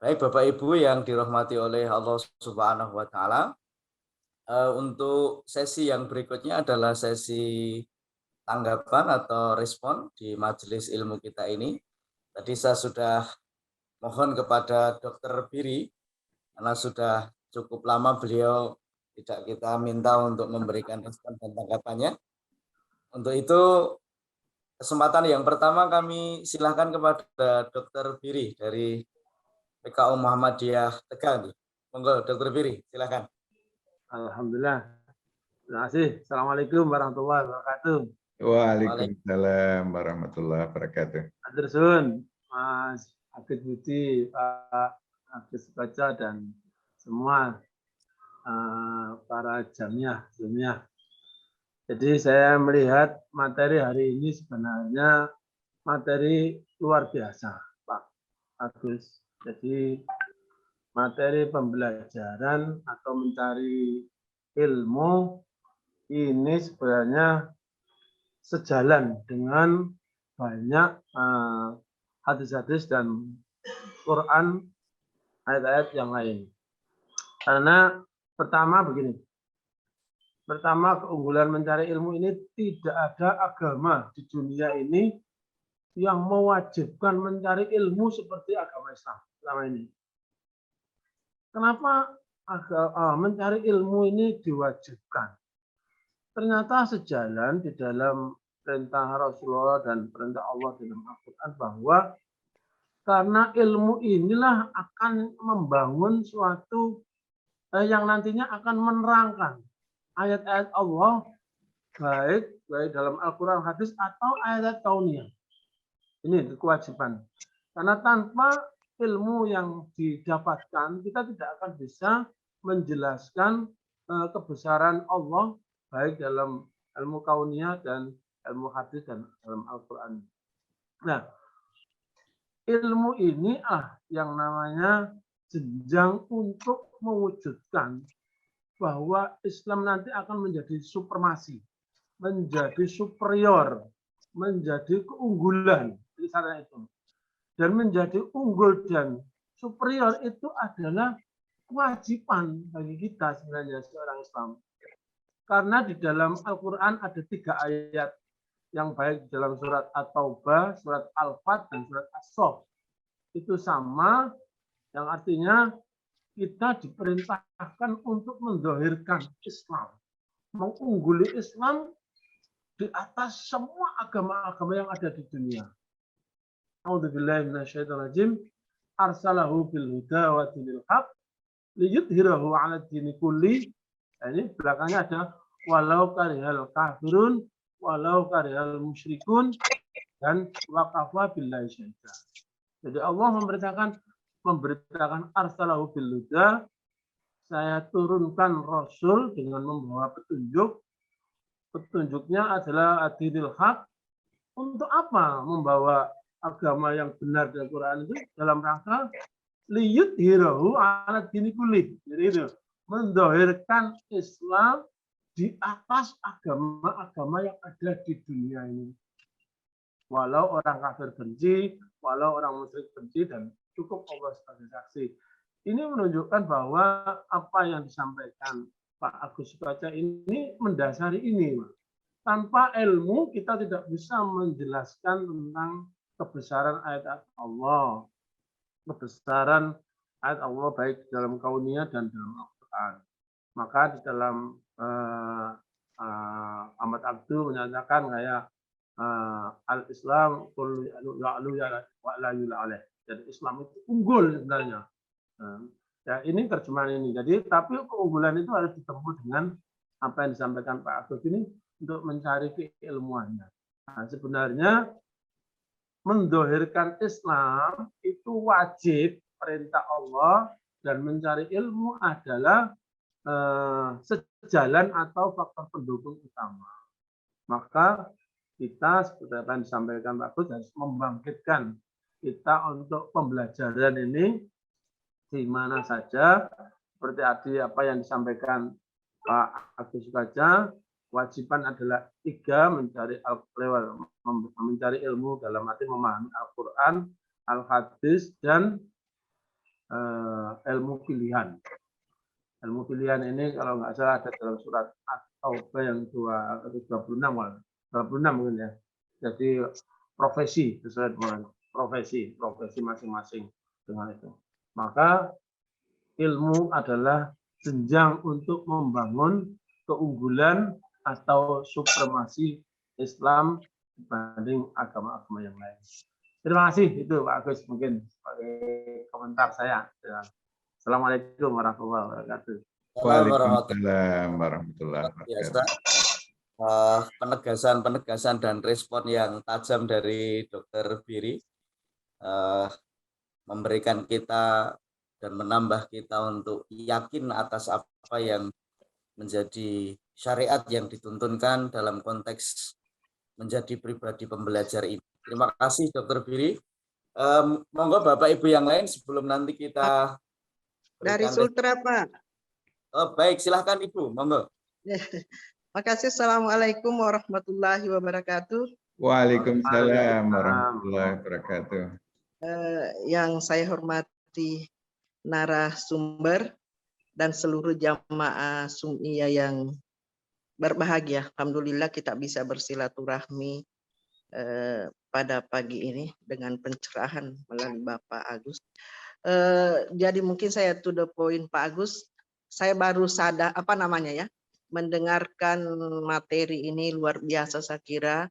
Baik Bapak Ibu yang dirahmati oleh Allah Subhanahu wa taala, untuk sesi yang berikutnya adalah sesi tanggapan atau respon di majelis ilmu kita ini. Tadi saya sudah mohon kepada Dokter Biri, karena sudah cukup lama beliau tidak kita minta untuk memberikan respon dan tanggapannya. Untuk itu, kesempatan yang pertama kami silahkan kepada Dokter Biri dari PKU Muhammadiyah Tegal. Monggo Dokter Biri, silahkan. Alhamdulillah. Terima kasih. Assalamualaikum warahmatullahi wabarakatuh. Waalaikumsalam warahmatullahi wabarakatuh. Atursun, Mas Akid Budi, Pak Akid Baca, dan semua para jamiah. Jadi saya melihat materi hari ini sebenarnya materi luar biasa, Pak Agus. Jadi materi pembelajaran atau mencari ilmu ini sebenarnya sejalan dengan banyak hadis-hadis dan Quran, ayat-ayat yang lain. Karena pertama begini, keunggulan mencari ilmu ini tidak ada agama di dunia ini yang mewajibkan mencari ilmu seperti agama Islam selama ini. Kenapa mencari ilmu ini diwajibkan? Ternyata sejalan di dalam perintah Rasulullah dan perintah Allah dalam Al-Quran bahwa karena ilmu inilah akan membangun suatu yang nantinya akan menerangkan ayat-ayat Allah baik dalam Al-Quran hadis atau ayat kauniyah. Ini kewajiban. Karena tanpa ilmu yang didapatkan kita tidak akan bisa menjelaskan kebesaran Allah baik dalam ilmu kauniyah dan ilmu hadis dan dalam Al-Quran. Nah, ilmu ini yang namanya jenjang untuk mewujudkan bahwa Islam nanti akan menjadi supremasi, menjadi superior, menjadi keunggulan di sana itu. Dan menjadi unggul dan superior itu adalah kewajiban bagi kita sebenarnya seorang Islam. Karena di dalam Al-Quran ada 3 ayat yang baik dalam surat At-Taubah, surat Al-Fat, dan surat As-Sof. Itu sama, yang artinya kita diperintahkan untuk mendahirkan Islam. Mengungguli Islam di atas semua agama-agama yang ada di dunia. A'udzubillahi minasyaitonirrajim. Arsalahu bil huda wa dinil haq liyudhhirahu 'ala dini kulli. Nah, ini belakangnya ada walau karihal kafirun, walau karihal musyrikun, dan waqafa billahi syahida. Jadi Allah memberitakan arsalahu bil huda, saya turunkan Rasul dengan membawa petunjuk. Petunjuknya adalah adinil haq. Untuk apa membawa agama yang benar dari Quran itu? Dalam rangka liyudhhirahu 'ala dini kulli. Jadi itu mendahirkan Islam di atas agama-agama yang ada di dunia ini. Walau orang kafir benci, walau orang musyrik benci, dan cukup Allah sebagai saksi. Ini menunjukkan bahwa apa yang disampaikan Pak Agus Baca ini mendasari ini. Tanpa ilmu kita tidak bisa menjelaskan tentang kebesaran ayat Allah. Kebesaran ayat Allah baik dalam kauniyah dan dalam Al-Quran. Maka di dalam Ahmad Abdu menyatakan kayak al-Islam kullu ya'lu wa la yul'aleh. Jadi Islam itu unggul sebenarnya. Ya, ini terjemahan ini. Jadi tapi keunggulan itu harus ditempuh dengan apa yang disampaikan Pak Agus ini untuk mencari keilmuannya. Nah, sebenarnya mendohirkan Islam itu wajib perintah Allah, dan mencari ilmu adalah sejalan atau faktor pendukung utama. Maka kita seperti apa yang disampaikan Pak Agus harus membangkitkan kita untuk pembelajaran ini di mana saja, seperti tadi apa yang disampaikan Pak Agus Baca. Kewajiban adalah 3, mencari ilmu dalam arti memahami Al-Quran, Al-Hadis, dan ilmu pilihan. Ilmu pilihan ini kalau nggak salah ada dalam surat At-Taubah yang 26 mungkin ya. Jadi profesi sesuai dengan profesi masing-masing dengan itu. Maka ilmu adalah jenjang untuk membangun keunggulan atau supremasi Islam dibanding agama-agama yang lain. Terima kasih itu Pak Agus, mungkin sebagai komentar saya. Assalamualaikum warahmatullahi wabarakatuh. Waalaikumsalam warahmatullahi wabarakatuh. Penegasan dan respon yang tajam dari Dr. Biri memberikan kita dan menambah kita untuk yakin atas apa yang menjadi syariat yang dituntunkan dalam konteks menjadi pribadi pembelajar ini. Terima kasih Dr. Biri. Monggo Bapak Ibu yang lain sebelum nanti kita dari Sultra, Pak. Oh, baik, silahkan Ibu, monggo. Makasih. Assalamualaikum warahmatullahi wabarakatuh. Waalaikumsalam warahmatullahi wabarakatuh. Yang saya hormati narasumber dan seluruh jamaah Sunniyah yang berbahagia. Alhamdulillah kita bisa bersilaturahmi pada pagi ini dengan pencerahan melalui Bapak Agus. Jadi mungkin saya to the point Pak Agus, saya baru sadar mendengarkan materi ini luar biasa. Saya kira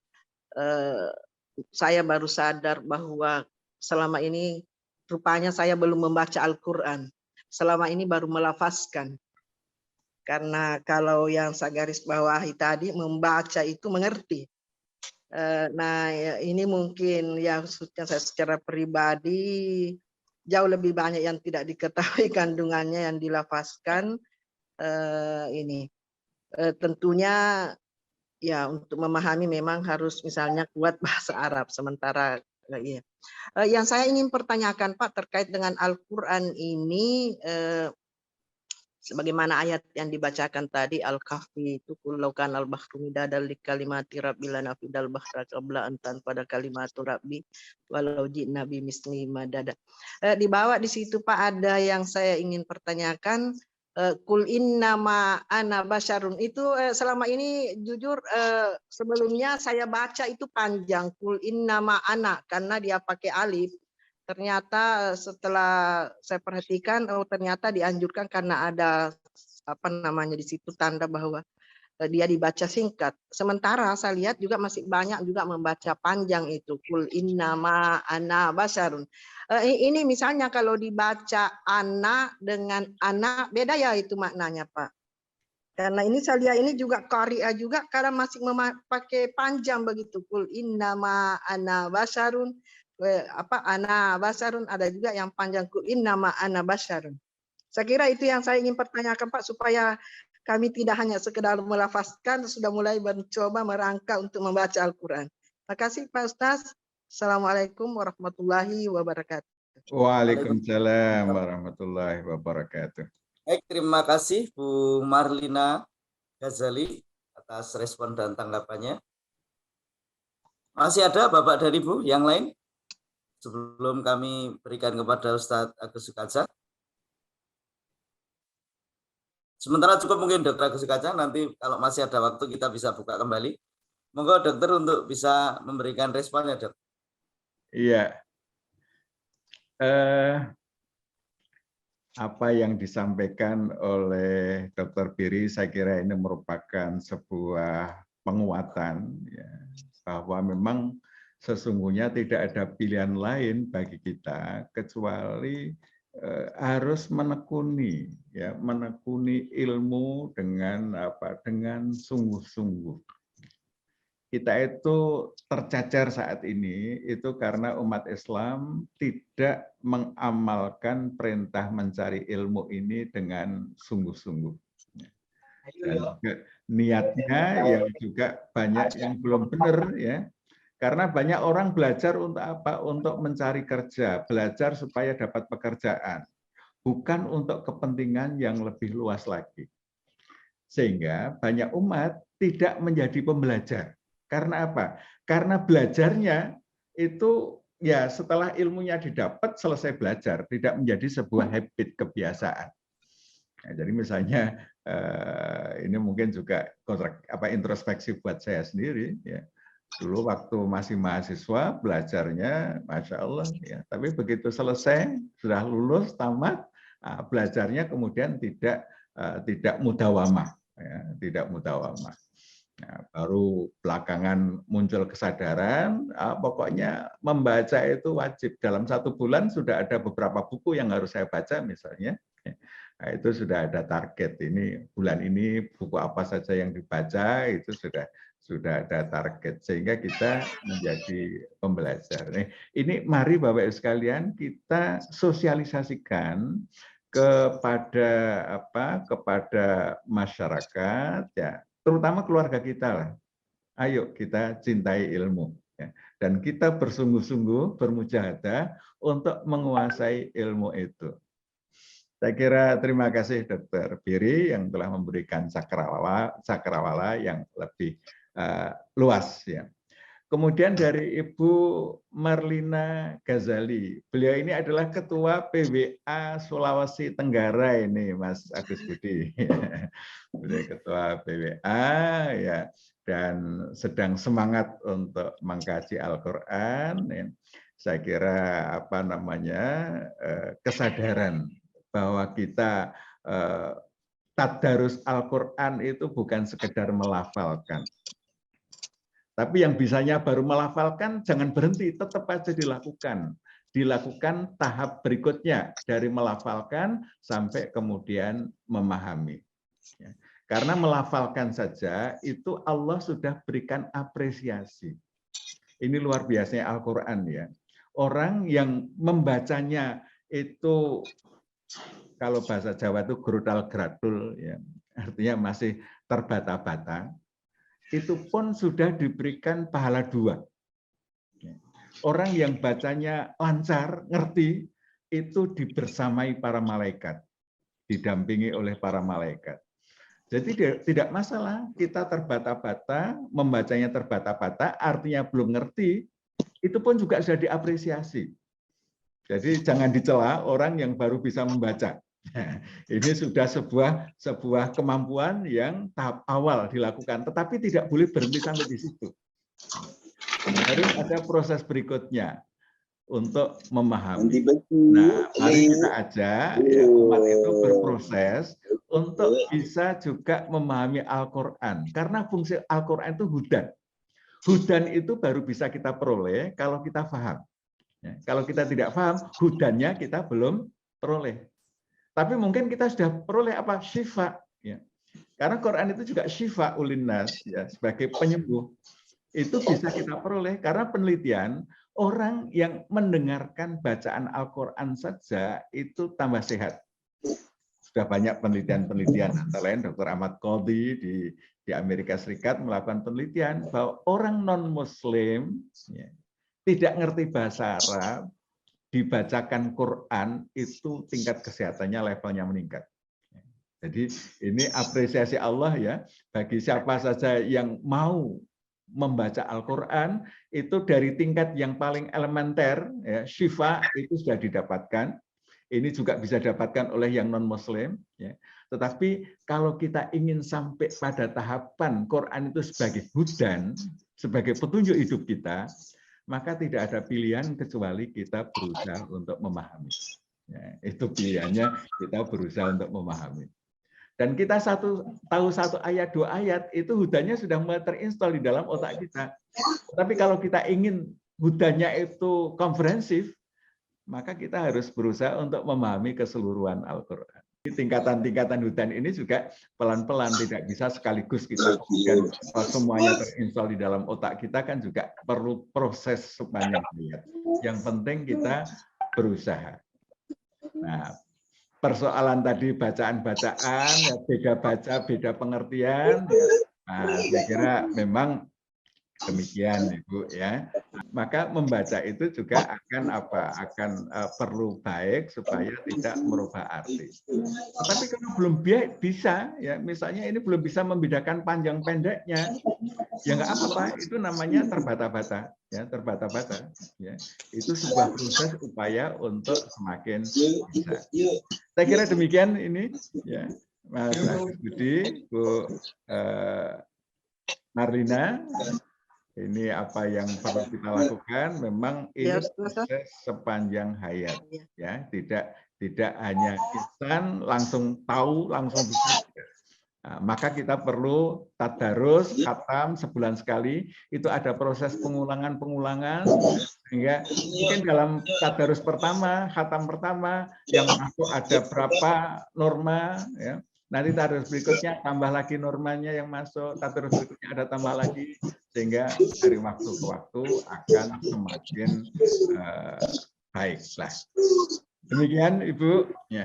saya baru sadar bahwa selama ini rupanya saya belum membaca Al-Quran. Selama ini baru melafazkan. Karena kalau yang saya garis bawahi tadi, membaca itu mengerti. Nah ini mungkin ya khususnya saya secara pribadi jauh lebih banyak yang tidak diketahui kandungannya yang dilafazkan. Tentunya ya untuk memahami memang harus misalnya kuat bahasa Arab. Sementara yang saya ingin pertanyakan Pak terkait dengan Al-Quran ini, sebagaimana ayat yang dibacakan tadi Al-Kahfi itu kulaukan al-bahru midadal li kalimati rabbil nafidal bahra qabla antan pada kalimatu rabbi walau ji'na bi misli madada. Dibawa di situ Pak ada yang saya ingin pertanyakan, kul innama ana basyarun itu selama ini jujur sebelumnya saya baca itu panjang kul innama ana karena dia pakai alif. Ternyata setelah saya perhatikan, ternyata dianjurkan karena ada di situ tanda bahwa dia dibaca singkat. Sementara saya lihat juga masih banyak juga membaca panjang itu. Kul innama ana basyarun. Ini misalnya kalau dibaca ana dengan ana beda ya itu maknanya Pak. Karena ini saya lihat ini juga qari'ah juga karena masih memakai panjang begitu. Kul innama ana basyarun. Ana basarun, ada juga yang panjang kul innama ana basarun. Saya kira itu yang saya ingin pertanyakan Pak supaya kami tidak hanya sekedar melafazkan, sudah mulai mencoba merangka untuk membaca Al-Quran. Terima kasih Pak Ustaz. Assalamualaikum warahmatullahi wabarakatuh. Waalaikumsalam warahmatullahi wabarakatuh. Baik, terima kasih Bu Marlina Ghazali atas respon dan tanggapannya. Masih ada Bapak dan Ibu yang lain? Sebelum kami berikan kepada Ustadz Agus Sukaja. Sementara cukup mungkin Dr. Agus Sukaja, nanti kalau masih ada waktu kita bisa buka kembali. Monggo dokter untuk bisa memberikan responnya, Dok. Iya. Apa yang disampaikan oleh Dr. Biri, saya kira ini merupakan sebuah penguatan, ya, bahwa memang sesungguhnya tidak ada pilihan lain bagi kita kecuali harus menekuni ilmu dengan sungguh-sungguh. Kita itu tercacar saat ini itu karena umat Islam tidak mengamalkan perintah mencari ilmu ini dengan sungguh-sungguh. Dan juga niatnya yang juga banyak yang belum benar, ya. Karena banyak orang belajar untuk apa? Untuk mencari kerja, belajar supaya dapat pekerjaan, bukan untuk kepentingan yang lebih luas lagi. Sehingga banyak umat tidak menjadi pembelajar. Karena apa? Karena belajarnya itu ya setelah ilmunya didapat selesai belajar, tidak menjadi sebuah habit kebiasaan. Nah, jadi misalnya ini mungkin juga introspeksi buat saya sendiri ya. Dulu waktu masih mahasiswa belajarnya Masya Allah ya, tapi begitu selesai sudah lulus tamat, belajarnya kemudian tidak mudawamah ya, tidak mudawamah. Nah, baru belakangan muncul kesadaran, pokoknya membaca itu wajib. Dalam 1 bulan sudah ada beberapa buku yang harus saya baca misalnya. Nah, itu sudah ada target, ini bulan ini buku apa saja yang dibaca, itu sudah ada target. Sehingga kita menjadi pembelajar. Ini mari Bapak Ibu sekalian kita sosialisasikan kepada masyarakat ya, terutama keluarga kita lah. Ayo kita cintai ilmu ya. Dan kita bersungguh-sungguh bermujahadah untuk menguasai ilmu itu. Saya kira terima kasih Dr. Biri yang telah memberikan cakrawala yang lebih luas ya. Kemudian dari Ibu Marlina Ghazali, beliau ini adalah Ketua PWA Sulawesi Tenggara ini, Mas Agus Budi. Beliau Ketua PWA ya, dan sedang semangat untuk mengkaji Al-Quran. Ya. Saya kira kesadaran bahwa kita tadarus Al-Quran itu bukan sekedar melafalkan. Tapi yang bisanya baru melafalkan, jangan berhenti, tetap aja dilakukan. Dilakukan tahap berikutnya, dari melafalkan sampai kemudian memahami. Karena melafalkan saja, itu Allah sudah berikan apresiasi. Ini luar biasanya Al-Quran ya. Orang yang membacanya itu, kalau bahasa Jawa itu gerudal-geradul, ya, artinya masih terbata-bata, itu pun sudah diberikan pahala 2. Orang yang bacanya lancar, ngerti, itu dibersamai para malaikat, didampingi oleh para malaikat. Jadi tidak masalah kita terbata-bata, membacanya terbata-bata, artinya belum ngerti, itu pun juga sudah diapresiasi. Jadi jangan dicela orang yang baru bisa membaca. Ini sudah sebuah kemampuan yang tahap awal dilakukan, tetapi tidak boleh berhenti sampai di situ. Harus ada proses berikutnya untuk memahami. Nah, mari kita ajak ya, umat itu berproses untuk bisa juga memahami Al-Quran. Karena fungsi Al-Quran itu hudan. Hudan itu baru bisa kita peroleh kalau kita paham. Ya, kalau kita tidak paham, hudannya kita belum peroleh. Tapi mungkin kita sudah peroleh apa? Syifa. Ya. Karena Quran itu juga syifa ulinnas, ya, sebagai penyembuh. Itu bisa kita peroleh karena penelitian orang yang mendengarkan bacaan Al-Quran saja itu tambah sehat. Sudah banyak penelitian-penelitian, antara lain Dr. Ahmad Qadhi di Amerika Serikat melakukan penelitian bahwa orang non-Muslim ya, tidak ngerti bahasa Arab, dibacakan Quran itu tingkat kesehatannya levelnya meningkat. Jadi ini apresiasi Allah ya bagi siapa saja yang mau membaca Al-Quran itu dari tingkat yang paling elementer ya, syifa itu sudah didapatkan. Ini juga bisa didapatkan oleh yang non-Muslim. Ya. Tetapi kalau kita ingin sampai pada tahapan Quran itu sebagai hudan, sebagai petunjuk hidup kita, maka tidak ada pilihan kecuali kita berusaha untuk memahami. Ya, itu pilihannya, kita berusaha untuk memahami. Dan kita tahu 1 ayat, 2 ayat, itu hudannya sudah mulai terinstall di dalam otak kita. Tapi kalau kita ingin hudannya itu komprehensif, maka kita harus berusaha untuk memahami keseluruhan Al-Quran. Tingkatan-tingkatan hudan ini juga pelan-pelan, tidak bisa sekaligus kita kemudian semuanya terinstall di dalam otak kita, kan juga perlu proses sepanjang hayat. Yang penting kita berusaha. Nah, persoalan tadi bacaan-bacaan, ya, beda baca, beda pengertian. Ya. Nah, saya kira memang demikian, Ibu ya. maka membaca itu juga akan perlu baik supaya tidak merubah arti. Tetapi kalau belum bisa, ya misalnya ini belum bisa membedakan panjang pendeknya, ya nggak apa-apa, itu namanya terbata-bata, ya terbata-bata. Ya, itu sebuah proses upaya untuk semakin bisa. Saya kira demikian ini, ya, Mas Agus Budi, Bu Marlina. Ini apa yang perlu kita lakukan. Memang ini proses sepanjang hayat, ya, tidak hanya instan langsung tahu langsung bisa. Nah, maka kita perlu tadarus, khatam sebulan sekali. Itu ada proses pengulangan sehingga mungkin dalam tadarus pertama, khatam pertama yang masuk ada berapa norma, ya. Nanti tadarus berikutnya tambah lagi normanya yang masuk, tadarus berikutnya ada tambah lagi, sehingga dari waktu ke waktu akan semakin baiklah. Demikian Ibu. Ya.